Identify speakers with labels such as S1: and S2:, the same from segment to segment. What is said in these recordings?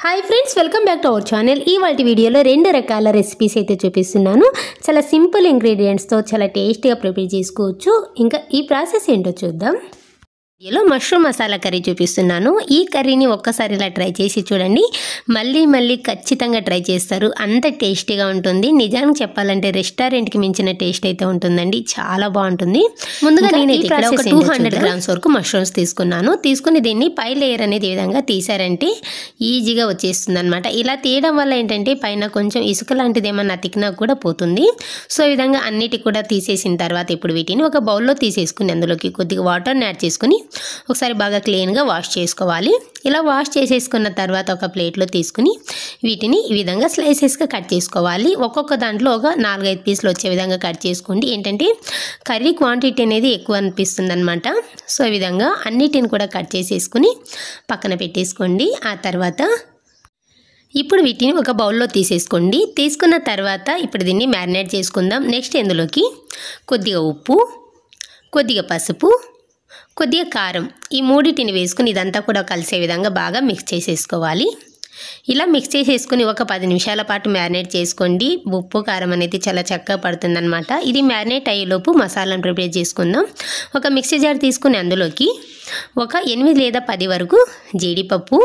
S1: Hi friends, welcome back to our channel. ఇవాల్టి వీడియోలో రెండు రకాల రెసిపీస్ అయితే చూపిస్తున్నాను. చాలా సింపుల్ ఇంగ్రీడియంట్స్తో చాలా టేస్టీగా ప్రిపేర్ చేసుకోవచ్చు. ఇంకా ఈ ప్రాసెస్ ఏంటో చూద్దాం. వీడియోలో మష్రూమ్ మసాలా కర్రీ చూపిస్తున్నాను. ఈ కర్రీని ఒక్కసారి ఇలా ట్రై చేసి చూడండి, మళ్ళీ ఖచ్చితంగా ట్రై చేస్తారు. అంత టేస్టీగా ఉంటుంది. నిజానికి చెప్పాలంటే రెస్టారెంట్కి మించిన టేస్ట్ అయితే ఉంటుందండి. చాలా బాగుంటుంది. ముందుగా నేనైతే ఇక్కడ ఒక 200 గ్రామ్స్ వరకు మష్రూమ్స్ తీసుకున్నాను. తీసుకుని దీన్ని పై లేయర్ అనేది ఈ విధంగా తీసారంటే ఈజీగా వచ్చేస్తుంది అనమాట. ఇలా తీయడం వల్ల ఏంటంటే పైన కొంచెం ఇసుక లాంటిది ఏమన్నా అతికినా కూడా పోతుంది. సో ఈ విధంగా అన్నిటి కూడా తీసేసిన తర్వాత ఇప్పుడు వీటిని ఒక బౌల్లో తీసేసుకుని అందులోకి కొద్దిగా వాటర్ని యాడ్ చేసుకుని ఒకసారి బాగా క్లీన్గా వాష్ చేసుకోవాలి. ఇలా వాష్ చేసేసుకున్న తర్వాత ఒక ప్లేట్లో తీసుకుని వీటిని ఈ విధంగా స్లైసెస్గా కట్ చేసుకోవాలి. ఒక్కొక్క దాంట్లో ఒక 4-5 పీసులు వచ్చే విధంగా కట్ చేసుకోండి. ఏంటంటే కర్రీ క్వాంటిటీ అనేది ఎక్కువ అనిపిస్తుంది అనమాట. సో ఈ విధంగా అన్నిటిని కూడా కట్ చేసేసుకుని పక్కన పెట్టేసుకోండి. ఆ తర్వాత ఇప్పుడు వీటిని ఒక బౌల్లో తీసేసుకోండి. తీసుకున్న తర్వాత ఇప్పుడు దీన్ని మ్యారినేట్ చేసుకుందాం. నెక్స్ట్ ఇందులోకి కొద్దిగా ఉప్పు, కొద్దిగా పసుపు, కొద్దిగా కారం, ఈ మూడింటిని వేసుకుని ఇదంతా కూడా కలిసే విధంగా బాగా మిక్స్ చేసేసుకోవాలి. ఇలా మిక్స్ చేసేసుకుని ఒక 10 నిమిషాల పాటు మ్యారినేట్ చేసుకోండి. ఉప్పు కారం అనేది చాలా చక్కగా పడుతుందన్నమాట. ఇది మ్యారినేట్ అయ్యేలోపు మసాలాను ప్రిపేర్ చేసుకుందాం. ఒక మిక్సీ జార్ తీసుకుని అందులోకి ఒక 8 లేదా 10 వరకు జీడిపప్పు,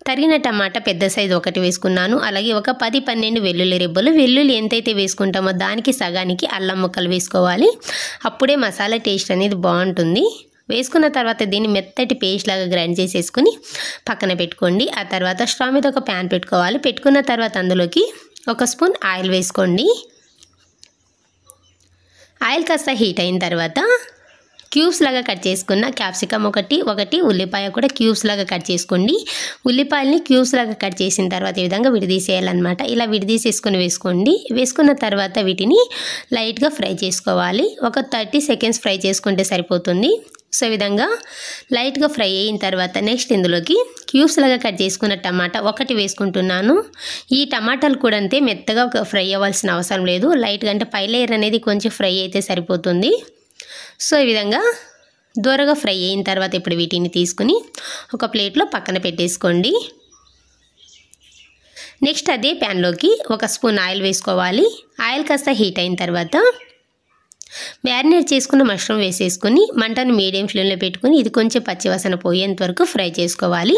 S1: తరిగిన టమాటా పెద్ద సైజు ఒకటి వేసుకున్నాను. అలాగే ఒక 10-12 వెల్లుల్లి రెబ్బలు. వెల్లుల్లి ఎంతైతే వేసుకుంటామో దానికి సగానికి అల్లం ముక్కలు వేసుకోవాలి. అప్పుడే మసాలా టేస్ట్ అనేది బాగుంటుంది. వేసుకున్న తర్వాత దీన్ని మెత్తటి పేస్ట్ లాగా గ్రైండ్ చేసేసుకుని పక్కన పెట్టుకోండి. ఆ తర్వాత స్టవ్ మీద ఒక ప్యాన్ పెట్టుకోవాలి. పెట్టుకున్న తర్వాత అందులోకి 1 స్పూన్ ఆయిల్ వేసుకోండి. ఆయిల్ కాస్త హీట్ అయిన తర్వాత క్యూబ్స్ లాగా కట్ చేసుకున్న క్యాప్సికమ్ ఒకటి ఉల్లిపాయ కూడా క్యూబ్స్ లాగా కట్ చేసుకోండి. ఉల్లిపాయల్ని క్యూబ్స్ లాగా కట్ చేసిన తర్వాత ఈ విధంగా విడదీసేయాలన్నమాట. ఇలా విడదీసేసుకొని వేసుకోండి. వేసుకున్న తర్వాత వీటిని లైట్గా ఫ్రై చేసుకోవాలి. ఒక 30 సెకండ్స్ ఫ్రై చేసుకుంటే సరిపోతుంది. సో ఈ విధంగా లైట్గా ఫ్రై అయిన తర్వాత నెక్స్ట్ ఇందులోకి క్యూబ్స్ లాగా కట్ చేసుకున్న టమాటా ఒకటి వేసుకుంటున్నాను. ఈ టమాటాలు కూడా అంతే మెత్తగా ఫ్రై అవ్వాల్సిన అవసరం లేదు. లైట్గా అంటే పై లేయర్ అనేది కొంచెం ఫ్రై అయితే సరిపోతుంది. సో ఈ విధంగా దూరగా ఫ్రై అయిన తర్వాత ఇప్పుడు వీటిని తీసుకుని ఒక ప్లేట్లో పక్కన పెట్టేసుకోండి. నెక్స్ట్ అదే ప్యాన్లోకి 1 స్పూన్ ఆయిల్ వేసుకోవాలి. ఆయిల్ కాస్త హీట్ అయిన తర్వాత మ్యారినేట్ చేసుకున్న మష్రూమ్ వేసేసుకొని మంటను మీడియం ఫ్లేమ్లో పెట్టుకుని ఇది కొంచెం పచ్చివాసన పోయేంత వరకు ఫ్రై చేసుకోవాలి.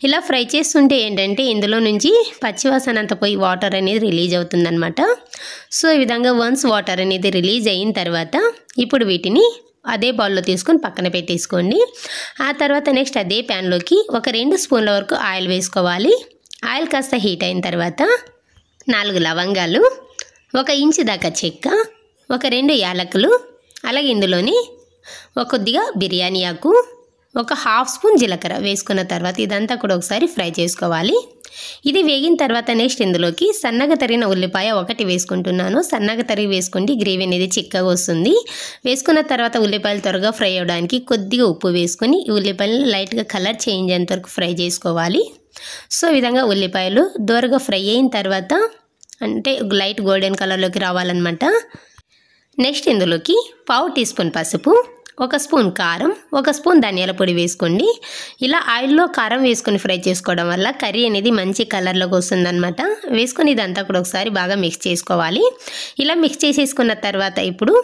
S1: ఇలా ఫ్రై చేస్తుంటే ఏంటంటే ఇందులో నుంచి పచ్చివాసన అంతా పోయి వాటర్ అనేది రిలీజ్ అవుతుందన్నమాట. సో ఈ విధంగా వన్స్ వాటర్ అనేది రిలీజ్ అయిన తర్వాత ఇప్పుడు వీటిని అదే బౌల్లో తీసుకొని పక్కన పెట్టేసుకోండి. ఆ తర్వాత నెక్స్ట్ అదే ప్యాన్లోకి ఒక 2 స్పూన్ల వరకు ఆయిల్ వేసుకోవాలి. ఆయిల్ కాస్త హీట్ అయిన తర్వాత 4 లవంగాలు, 1 ఇంచు దాకా చెక్క, ఒక 2 యాలకులు, అలాగే ఇందులోని కొద్దిగా బిర్యానీ ఆకు, ఒక 1/2 స్పూన్ జీలకర్ర వేసుకున్న తర్వాత ఇదంతా కూడా ఒకసారి ఫ్రై చేసుకోవాలి. ఇది వేగిన తర్వాత నెక్స్ట్ ఇందులోకి సన్నగా తరిగిన ఉల్లిపాయ ఒకటి వేసుకుంటున్నాను. సన్నగా తరిగి వేసుకోండి, గ్రేవీ అనేది చిక్కగా వస్తుంది. వేసుకున్న తర్వాత ఉల్లిపాయలు త్వరగా ఫ్రై అవ్వడానికి కొద్దిగా ఉప్పు వేసుకొని ఈ ఉల్లిపాయలు లైట్గా కలర్ చేంజ్ అయ్యేంత వరకు ఫ్రై చేసుకోవాలి. సో ఈ విధంగా ఉల్లిపాయలు దూరగా ఫ్రై అయిన తర్వాత అంటే లైట్ గోల్డెన్ కలర్లోకి రావాలన్నమాట. నెక్స్ట్ ఇందులోకి 1/2 టీ స్పూన్ పసుపు, 1 స్పూన్ కారం, 1 స్పూన్ ధనియాల పొడి వేసుకోండి. ఇలా ఆయిల్లో కారం వేసుకొని ఫ్రై చేసుకోవడం వల్ల కర్రీ అనేది మంచి కలర్లోకి వస్తుందన్నమాట. వేసుకొని ఇదంతా కూడా ఒకసారి బాగా మిక్స్ చేసుకోవాలి. ఇలా మిక్స్ చేసేసుకున్న తర్వాత ఇప్పుడు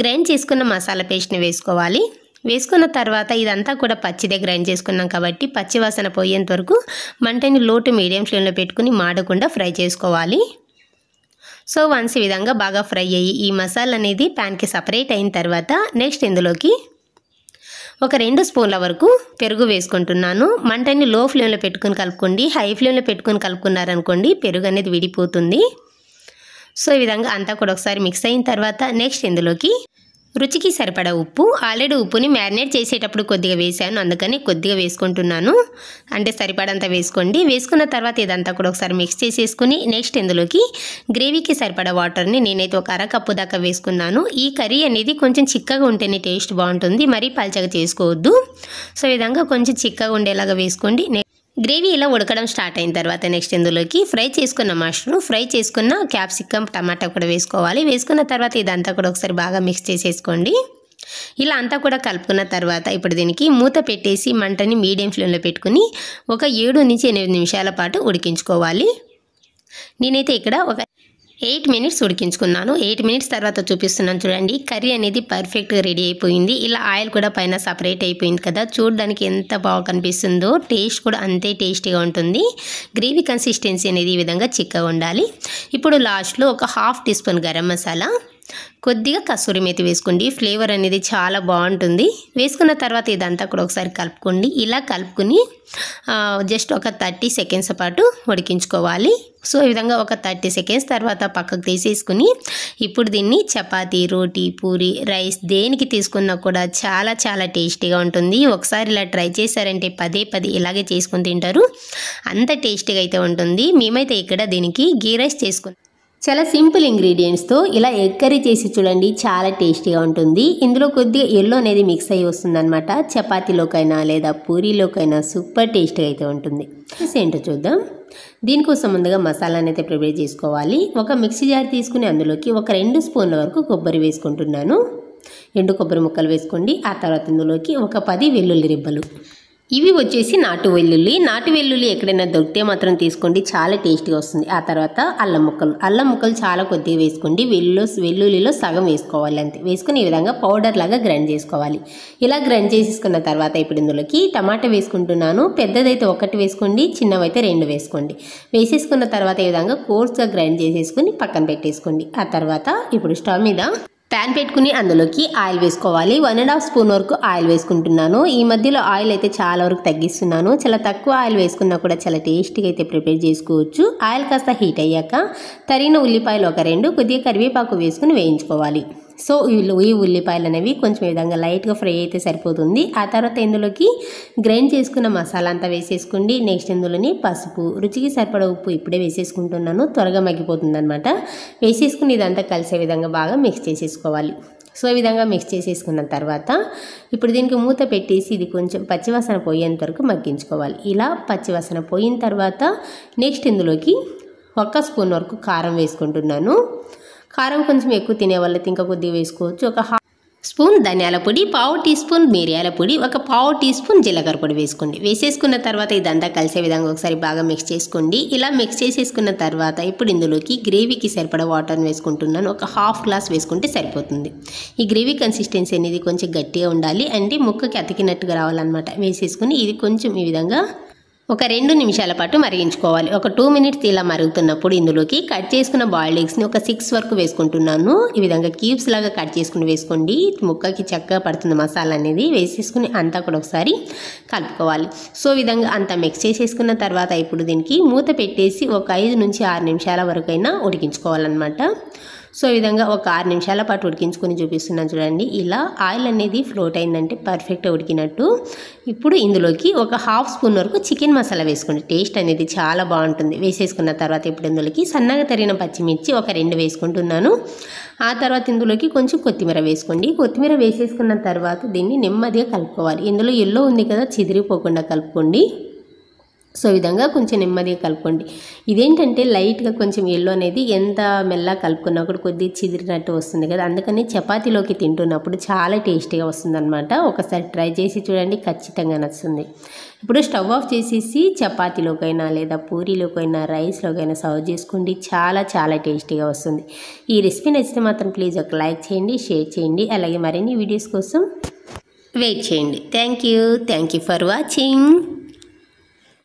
S1: గ్రైండ్ చేసుకున్న మసాలా పేస్ట్ని వేసుకోవాలి. వేసుకున్న తర్వాత ఇదంతా కూడా పచ్చిదే గ్రైండ్ చేసుకున్నాం కాబట్టి పచ్చివాసన పోయేంత వరకు మంటని లో టు మీడియం ఫ్లేమ్లో పెట్టుకుని మాడకుండా ఫ్రై చేసుకోవాలి. సో వన్స్ ఈ విధంగా బాగా ఫ్రై అయ్యి ఈ మసాలా అనేది ప్యాన్కి సపరేట్ అయిన తర్వాత నెక్స్ట్ ఇందులోకి ఒక 2 స్పూన్ల వరకు పెరుగు వేసుకుంటున్నాను. మంటని లో ఫ్లేమ్లో పెట్టుకుని కలుపుకోండి. హై ఫ్లేమ్లో పెట్టుకుని కలుపుకున్నారనుకోండి పెరుగు అనేది విడిపోతుంది. సో ఈ విధంగా అంతా కూడా ఒకసారి మిక్స్ అయిన తర్వాత నెక్స్ట్ ఇందులోకి రుచికి సరిపడా ఉప్పు, ఆల్రెడీ ఉప్పుని మ్యారినేట్ చేసేటప్పుడు కొద్దిగా వేసాను, అందుకని కొద్దిగా వేసుకుంటున్నాను. అంటే సరిపడంత వేసుకోండి. వేసుకున్న తర్వాత ఇదంతా కూడా ఒకసారి మిక్స్ చేసేసుకుని నెక్స్ట్ ఇందులోకి గ్రేవీకి సరిపడా వాటర్ని నేనైతే ఒక 1/2 కప్పు దాకా వేసుకున్నాను. ఈ కర్రీ అనేది కొంచెం చిక్కగా ఉంటేనే టేస్ట్ బాగుంటుంది, మరీ పల్చగా చేసుకోవద్దు. సో ఈ విధంగా కొంచెం చిక్కగా ఉండేలాగా వేసుకోండి. గ్రేవీ ఇలా ఉడకడం స్టార్ట్ అయిన తర్వాత నెక్స్ట్ ఇందులోకి ఫ్రై చేసుకున్న మష్రూమ్, ఫ్రై చేసుకున్న క్యాప్సికమ్, టమాటా కూడా వేసుకోవాలి. వేసుకున్న తర్వాత ఇదంతా కూడా ఒకసారి బాగా మిక్స్ చేసేసుకోండి. ఇలా అంతా కూడా కలుపుకున్న తర్వాత ఇప్పుడు దీనికి మూత పెట్టేసి మంటని మీడియం ఫ్లేమ్లో పెట్టుకుని ఒక 7 నుంచి 8 నిమిషాల పాటు ఉడికించుకోవాలి. నేనైతే ఇక్కడ ఒక 8 మినిట్స్ ఉడికించుకున్నాను. 8 మినిట్స్ తర్వాత చూపిస్తున్నాను చూడండి. కర్రీ అనేది పర్ఫెక్ట్గా రెడీ అయిపోయింది. ఇలా ఆయిల్ కూడా పైన సపరేట్ అయిపోయింది కదా, చూడడానికి ఎంత బాగా కనిపిస్తుందో, టేస్ట్ కూడా అంతే టేస్టీగా ఉంటుంది. గ్రేవీ కన్సిస్టెన్సీ అనేది ఈ విధంగా చిక్కగా ఉండాలి. ఇప్పుడు లాస్ట్లో ఒక 1/2 టీ స్పూన్ గరం మసాలా, కొద్దిగా కస్తూరి మేతి వేసుకోండి. ఫ్లేవర్ అనేది చాలా బాగుంటుంది. వేసుకున్న తర్వాత ఇదంతా కూడా ఒకసారి కలుపుకోండి. ఇలా కలుపుకుని జస్ట్ ఒక 30 సెకండ్స్ పాటు ఉడికించుకోవాలి. సో ఈ విధంగా ఒక 30 సెకండ్స్ తర్వాత పక్కకు తీసేసుకుని ఇప్పుడు దీన్ని చపాతీ, రోటీ, పూరి, రైస్ దేనికి తీసుకున్నా కూడా చాలా చాలా టేస్టీగా ఉంటుంది. ఒకసారి ఇలా ట్రై చేశారంటే పదే ఇలాగే చేసుకుని తింటారు. అంత టేస్టీగా అయితే ఉంటుంది. మేమైతే ఇక్కడ దీనికి గీ రైస్ చేసుకున్నాం. చాలా సింపుల్ ఇంగ్రీడియంట్స్తో ఇలా ఎగ్ కర్రీ చేసి చూడండి, చాలా టేస్టీగా ఉంటుంది. ఇందులో కొద్దిగా ఎల్లో అనేది మిక్స్ అయ్యి వస్తుందన్నమాట. చపాతీలోకైనా లేదా పూరీలోకైనా సూపర్ టేస్టీగా అయితే ఉంటుంది. ఏంటో చూద్దాం. దీనికోసం ముందుగా మసాలాని అయితే ప్రిపేర్ చేసుకోవాలి. ఒక మిక్సీ జార్ తీసుకుని అందులోకి ఒక 2 స్పూన్ల వరకు కొబ్బరి వేసుకుంటున్నాను. ఎండు కొబ్బరి ముక్కలు వేసుకోండి. ఆ తర్వాత ఇందులోకి ఒక 10 వెల్లుల్లి రిబ్బలు. ఇవి వచ్చేసి నాటు వెల్లుల్లి ఎక్కడైనా దొరికితే మాత్రం తీసుకోండి, చాలా టేస్టీగా వస్తుంది. ఆ తర్వాత అల్లం ముక్కలు చాలా కొద్దిగా వేసుకోండి. వెల్లుల్లిలో సగం వేసుకోవాలి అంతే. వేసుకుని ఈ విధంగా పౌడర్ లాగా గ్రైండ్ చేసుకోవాలి. ఇలా గ్రైండ్ చేసేసుకున్న తర్వాత ఇప్పుడు ఇందులోకి టమాటా వేసుకుంటున్నాను. పెద్దదైతే 1 వేసుకోండి, చిన్నవైతే 2 వేసుకోండి. వేసేసుకున్న తర్వాత ఈ విధంగా కోర్స్గా గ్రైండ్ చేసేసుకుని పక్కన పెట్టేసుకోండి. ఆ తర్వాత ఇప్పుడు స్టవ్ మీద ప్యాన్ పెట్టుకుని అందులోకి ఆయిల్ వేసుకోవాలి. 1.5 స్పూన్ వరకు ఆయిల్ వేసుకుంటున్నాను. ఈ మధ్యలో ఆయిల్ అయితే చాలా వరకు తగ్గిస్తున్నాను. చాలా తక్కువ ఆయిల్ వేసుకున్నా కూడా చాలా టేస్టీగా అయితే ప్రిపేర్ చేసుకోవచ్చు. ఆయిల్ కాస్త హీట్ అయ్యాక తరిగిన ఉల్లిపాయలు ఒక 2, కొద్దిగా కరివేపాకు వేసుకుని వేయించుకోవాలి. సో ఈ ఉల్లిపాయలు అనేవి కొంచెం ఈ విధంగా లైట్గా ఫ్రై అయితే సరిపోతుంది. ఆ తర్వాత ఇందులోకి గ్రైండ్ చేసుకున్న మసాలా అంతా వేసేసుకోండి. నెక్స్ట్ ఇందులోని పసుపు, రుచికి సరిపడా ఉప్పు ఇప్పుడే వేసేసుకుంటున్నాను, త్వరగా మగ్గిపోతుంది అనమాట. వేసేసుకుని ఇదంతా కలిసే విధంగా బాగా మిక్స్ చేసేసుకోవాలి. సో ఈ విధంగా మిక్స్ చేసేసుకున్న తర్వాత ఇప్పుడు దీనికి మూత పెట్టేసి ఇది కొంచెం పచ్చివాసన పోయేంత వరకు మగ్గించుకోవాలి. ఇలా పచ్చివాసన పోయిన తర్వాత నెక్స్ట్ ఇందులోకి 1 స్పూన్ వరకు కారం వేసుకుంటున్నాను. కారం కొంచెం ఎక్కువ తినే వాళ్ళైతే ఇంకా కొద్దిగా వేసుకోవచ్చు. ఒక 1/2 స్పూన్ ధనియాల పొడి, 1/4 టీ స్పూన్ మిరియాల పొడి, ఒక 1/4 టీ స్పూన్ జీలకర్ర పొడి వేసుకోండి. వేసేసుకున్న తర్వాత ఇదంతా కలిసే విధంగా ఒకసారి బాగా మిక్స్ చేసుకోండి. ఇలా మిక్స్ చేసేసుకున్న తర్వాత ఇప్పుడు ఇందులోకి గ్రేవీకి సరిపడా వాటర్ని వేసుకుంటున్నాను. ఒక 1/2 గ్లాస్ వేసుకుంటే సరిపోతుంది. ఈ గ్రేవీ కన్సిస్టెన్సీ అనేది కొంచెం గట్టిగా ఉండాలి, అంటే ముక్కకి అతికినట్టుగా రావాలన్నమాట. వేసేసుకుని ఇది కొంచెం ఈ విధంగా ఒక 2 నిమిషాల పాటు మరిగించుకోవాలి. ఒక 2 మినిట్స్ ఇలా మరుగుతున్నప్పుడు ఇందులోకి కట్ చేసుకున్న బాయిల్డ్ ఎగ్స్ని ఒక 6 వరకు వేసుకుంటున్నాను. ఈ విధంగా క్యూబ్స్ లాగా కట్ చేసుకుని వేసుకోండి. ముక్కకి చక్కగా పడుతుంది మసాలా అనేది. వేసేసుకుని అంతా కూడా ఒకసారి కలుపుకోవాలి. సో ఈ విధంగా అంతా మిక్స్ చేసేసుకున్న తర్వాత ఇప్పుడు దీనికి మూత పెట్టేసి ఒక 5 నుంచి 6 నిమిషాల వరకైనా ఉడికించుకోవాలన్నమాట. సో ఈ విధంగా ఒక 6 నిమిషాల పాటు ఉడికించుకొని చూపిస్తున్నాను చూడండి. ఇలా ఆయిల్ అనేది ఫ్లోట్ అయిందంటే పర్ఫెక్ట్గా ఉడికినట్టు. ఇప్పుడు ఇందులోకి ఒక 1/2 స్పూన్ వరకు చికెన్ మసాలా వేసుకోండి. టేస్ట్ అనేది చాలా బాగుంటుంది. వేసేసుకున్న తర్వాత ఇప్పుడు ఇందులోకి సన్నగా తరిగిన పచ్చిమిర్చి ఒక 2 వేసుకుంటున్నాను. ఆ తర్వాత ఇందులోకి కొంచెం కొత్తిమీర వేసుకోండి. కొత్తిమీర వేసేసుకున్న తర్వాత దీన్ని నెమ్మదిగా కలుపుకోవాలి. ఇందులో ఎల్లో ఉంది కదా, చిదిరిపోకుండా కలుపుకోండి. సో ఈ విధంగా కొంచెం నెమ్మదిగా కలుపుకోండి. ఇదేంటంటే లైట్గా కొంచెం ఎల్లో అనేది ఎంత మెల్లగా కలుపుకున్నా కూడా కొద్దిగా చిదిరినట్టు వస్తుంది కదా, అందుకని చపాతీలోకి తింటున్నప్పుడు చాలా టేస్టీగా వస్తుందన్నమాట. ఒకసారి ట్రై చేసి చూడండి, ఖచ్చితంగా నచ్చుతుంది. ఇప్పుడు స్టవ్ ఆఫ్ చేసేసి చపాతీలోకైనా లేదా పూరీలోకైనా రైస్లోకైనా సర్వ్ చేసుకోండి. చాలా చాలా టేస్టీగా వస్తుంది. ఈ రెసిపీ నచ్చితే మాత్రం ప్లీజ్ ఒక లైక్ చేయండి, షేర్ చేయండి. అలాగే మరిన్ని వీడియోస్ కోసం వెయిట్ చేయండి. Thank you for watching.